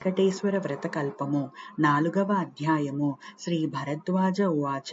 వెంకటేశ్వర వ్రతకల్పము 4వ అధ్యాయము. శ్రీ భరద్వాజ ఉవాచ.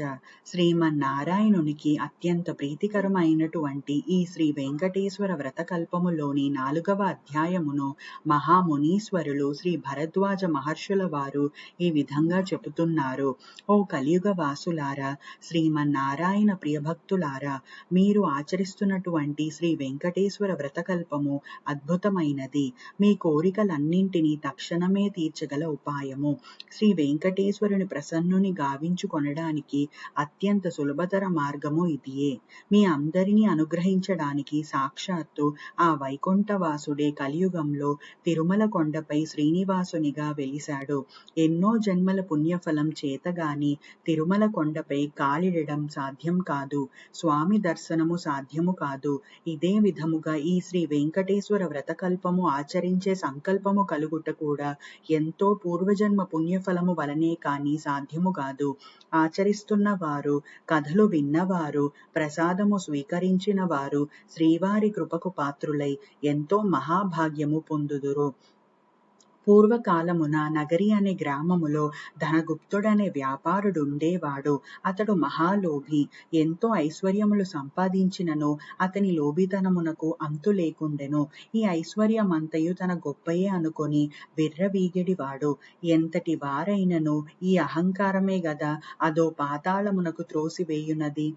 శ్రీమన్నారాయణునికి అత్యంత ప్రీతికరమైనటువంటి ఈ శ్రీ వెంకటేశ్వర వ్రతకల్పములోని 4వ అధ్యాయమును మహామునీశ్వరులు శ్రీ భరద్వాజ మహర్షుల వారు ఈ విధంగా చెబుతున్నారు. ఓ కలియుగ వాసులారా, శ్రీమన్నారాయణ ప్రియభక్తులారా, మీరు ఆచరిస్తున్నటువంటి శ్రీ వెంకటేశ్వర వ్రతకల్పము అద్భుతమైనది. మీ కోరికలన్నింటినీ తక్షణమే తీర్చగల ఉపాయము. శ్రీ వెంకటేశ్వరుని ప్రసన్నుని గావించుకొనడానికి అత్యంత సులభతర మార్గము ఇదియే. మీ అందరినీ అనుగ్రహించడానికి సాక్షాత్తు ఆ వైకుంఠవాసుడే కలియుగంలో తిరుమల కొండపై శ్రీనివాసునిగా వెలిశాడు. ఎన్నో జన్మల పుణ్యఫలం చేతగాని తిరుమల కొండపై కాలిడడం సాధ్యం కాదు. స్వామి దర్శనము సాధ్యము కాదు. ఇదే విధముగా ఈ శ్రీ వెంకటేశ్వర వ్రతకల్పము ఆచరించే సంకల్పము కలుగుట కూడా ఎంతో పూర్వజన్మ పుణ్యఫలము వలనే కాని సాధ్యము కాదు. ఆచరిస్తున్న వారు, కథలు విన్నవారు, ప్రసాదము స్వీకరించిన వారు శ్రీవారి కృపకు పాత్రులై ఎంతో మహాభాగ్యము పొందుదురు. పూర్వకాలమున నగరి అనే గ్రామములో ధనగుప్తుడనే వ్యాపారుడుండేవాడు. అతడు మహాలోభి. ఎంతో ఐశ్వర్యములు సంపాదించినను అతని లోభితనమునకు అంతు లేకుండెను. ఈ ఐశ్వర్యమంతయు తన గొప్పయే అనుకొని విర్రవీగెడివాడు. ఎంతటి వారైనను ఈ అహంకారమే గదా అదో పాతాళమునకు త్రోసివేయునది.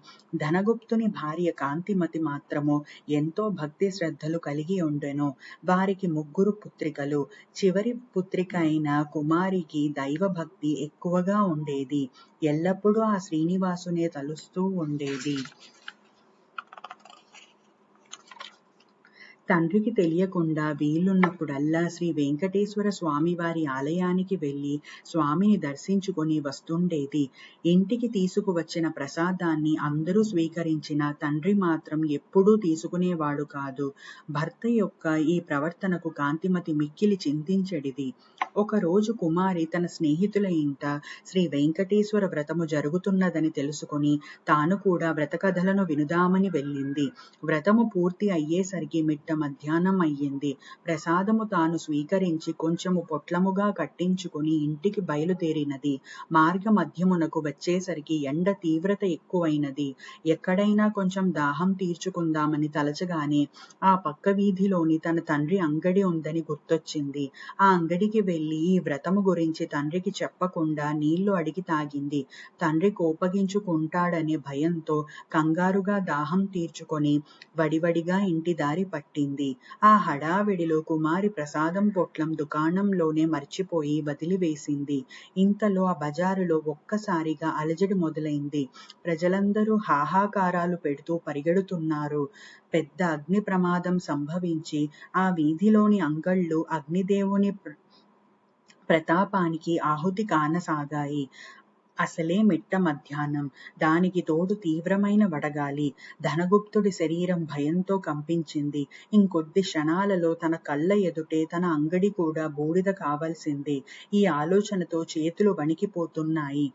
ధనగుప్తుని భార్య కాంతిమతి మాత్రము ఎంతో భక్తి శ్రద్ధలు కలిగి ఉండెను. వారికి 3 పుత్రికలు. చివరి పుత్రిక అయిన కుమారికి దైవభక్తి ఎక్కువగా ఉండేది. ఎల్లప్పుడూ ఆ శ్రీనివాసునే తలుస్తూ ఉండేది. తండ్రికి తెలియకుండా వీలున్నప్పుడల్లా శ్రీ వెంకటేశ్వర స్వామి వారి ఆలయానికి వెళ్ళి స్వామిని దర్శించుకొని వస్తుండేది. ఇంటికి తీసుకువచ్చిన ప్రసాదాన్ని అందరూ స్వీకరించిన తండ్రి మాత్రం ఎప్పుడూ తీసుకునేవాడు కాదు. భర్త యొక్క ఈ ప్రవర్తనకు కాంతిమతి మిక్కిలి చింతించెడిది. ఒకరోజు కుమారి తన స్నేహితుల ఇంట శ్రీ వెంకటేశ్వర వ్రతము జరుగుతున్నదని తెలుసుకొని తాను కూడా వ్రత కథలను వినుదామని వెళ్ళింది. వ్రతము పూర్తి అయ్యేసరికి మిట్ట మధ్యాహ్నం అయ్యింది. ప్రసాదము తాను స్వీకరించి కొంచెము పొట్లముగా కట్టించుకుని ఇంటికి బయలుదేరినది. మార్గ మధ్యమునకు వచ్చేసరికి ఎండ తీవ్రత ఎక్కువైనది. ఎక్కడైనా కొంచెం దాహం తీర్చుకుందామని తలచగానే ఆ పక్క వీధిలోని తన తండ్రి అంగడి ఉందని గుర్తొచ్చింది. ఆ అంగడికి వెళ్ళి ఈ వ్రతము గురించి తండ్రికి చెప్పకుండా నీళ్లు అడిగి తాగింది. తండ్రి కోపగించుకుంటాడనే భయంతో కంగారుగా దాహం తీర్చుకొని వడివడిగా ఇంటి దారి పట్టింది. ఆ హడావిడిలో కుమారి ప్రసాదం పొట్లం దుకాణంలోనే మర్చిపోయి వదిలివేసింది. ఇంతలో ఆ బజారులో ఒక్కసారిగా అలజడి మొదలైంది. ప్రజలందరూ హాహాకారాలు పెడుతూ పరిగెడుతున్నారు. పెద్ద అగ్ని ప్రమాదం సంభవించి ఆ వీధిలోని అంగళ్ళు అగ్నిదేవుని ప్రతాపానికి ఆహుతి కానసాగాయి. అసలే మిట్ట మధ్యాహ్నం. దానికి తోడు తీవ్రమైన వడగాలి. ధనగుప్తుడి శరీరం భయంతో కంపించింది. ఇంకొద్ది క్షణాలలో తన కళ్ళ ఎదుటే తన అంగడి కూడా బూడిద కావలసింది. ఈ ఆలోచనతో చేతులు వణికిపోతున్నాయి.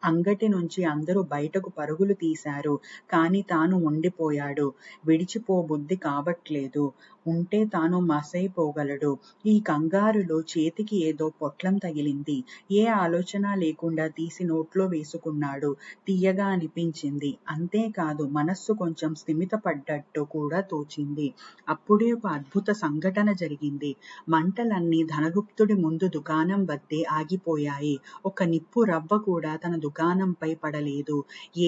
అంగటి నుంచి అందరూ బయటకు పరుగులు తీశారు. కాని తాను ఉండిపోయాడు. విడిచిపోబుద్ధి కావట్లేదు. ఉంటే తాను మసైపోగలడు. ఈ కంగారులో చేతికి ఏదో పొట్లం తగిలింది. ఏ ఆలోచన లేకుండా తీసి నోట్లో వేసుకున్నాడు. తీయగా అనిపించింది. అంతేకాదు మనస్సు కొంచెం స్థిమితపడ్డట్టు కూడా తోచింది. అప్పుడే ఒక అద్భుత సంఘటన జరిగింది. మంటలన్నీ ధనగుప్తుడి ముందు దుకాణం వద్దే ఆగిపోయాయి. ఒక నిప్పు రవ్వ కూడా తన దుకాణంపై పడలేదు.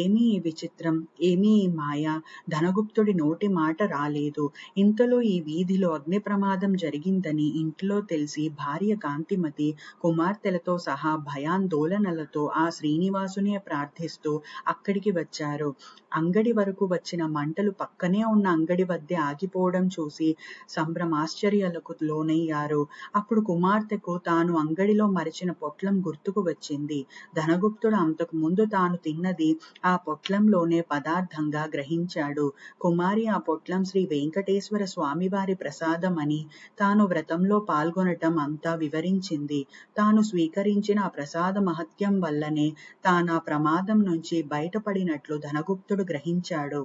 ఏమీ ఈ విచిత్రం, ఏమీ ఈ మాయ? ధనగుప్తుడి నోటి మాట రాలేదు. ఇంతలో ఈ వీధిలో అగ్ని ప్రమాదం జరిగిందని ఇంట్లో తెలిసి భార్య కాంతిమతి కుమార్తెలతో సహా భయాందోళనలతో ఆ శ్రీనివాసునే ప్రార్థిస్తూ అక్కడికి వచ్చారు. అంగడి వరకు వచ్చిన మంటలు పక్కనే ఉన్న అంగడి వద్దే ఆగిపోవడం చూసి సంభ్రమాశ్చర్యాలకు లోనయ్యారు. అప్పుడు కుమార్తెకు తాను అంగడిలో మరిచిన పొట్లం గుర్తుకు వచ్చింది. ధనగుప్తుడు అంతకు ముందు తాను తిన్నది ఆ పొట్లంలోనే పదార్థంగా గ్రహించాడు. కుమారి ఆ పొట్లం శ్రీ వెంకటేశ్వర స్వామివారి ప్రసాదం అని, తాను వ్రతంలో పాల్గొనటం అంతా వివరించింది. తాను స్వీకరించిన ఆ ప్రసాద మహత్యం వల్లనే తానా ప్రమాదం నుంచి బయటపడినట్లు ధనగుప్తుడు గ్రహించాడు.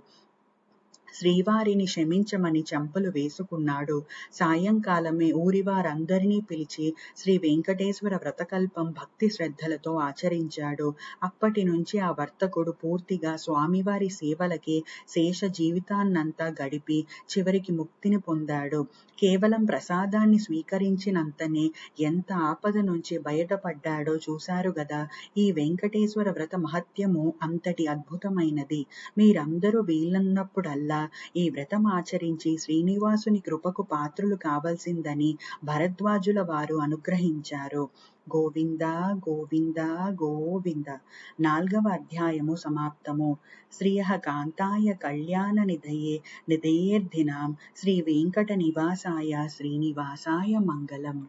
శ్రీవారిని క్షమించమని చెంపలు వేసుకున్నాడు. సాయంకాలమే ఊరివారందరినీ పిలిచి శ్రీ వెంకటేశ్వర వ్రతకల్పం భక్తి శ్రద్ధలతో ఆచరించాడు. అప్పటి నుంచి ఆ వర్తకుడు పూర్తిగా స్వామివారి సేవలకే శేష జీవితాన్నంతా గడిపి చివరికి ముక్తిని పొందాడు. కేవలం ప్రసాదాన్ని స్వీకరించినంతనే ఎంత ఆపద నుంచి బయటపడ్డాడో చూశారు గదా. ఈ వెంకటేశ్వర వ్రత మహత్యము అంతటి అద్భుతమైనది. మీరందరూ వీలున్నప్పుడల్లా ఈ వ్రతం ఆచరించి శ్రీనివాసుని కృపకు పాత్రులు కావలసిందని భరద్వాజుల వారు అనుగ్రహించారు. గోవింద గోవింద గోవింద. 4వ అధ్యాయము సమాప్తము. శ్రియః కాంతాయ కళ్యాణ నిధయే నిధయేర్ధినాం శ్రీ వెంకట నివాసాయ శ్రీనివాసాయ మంగళం.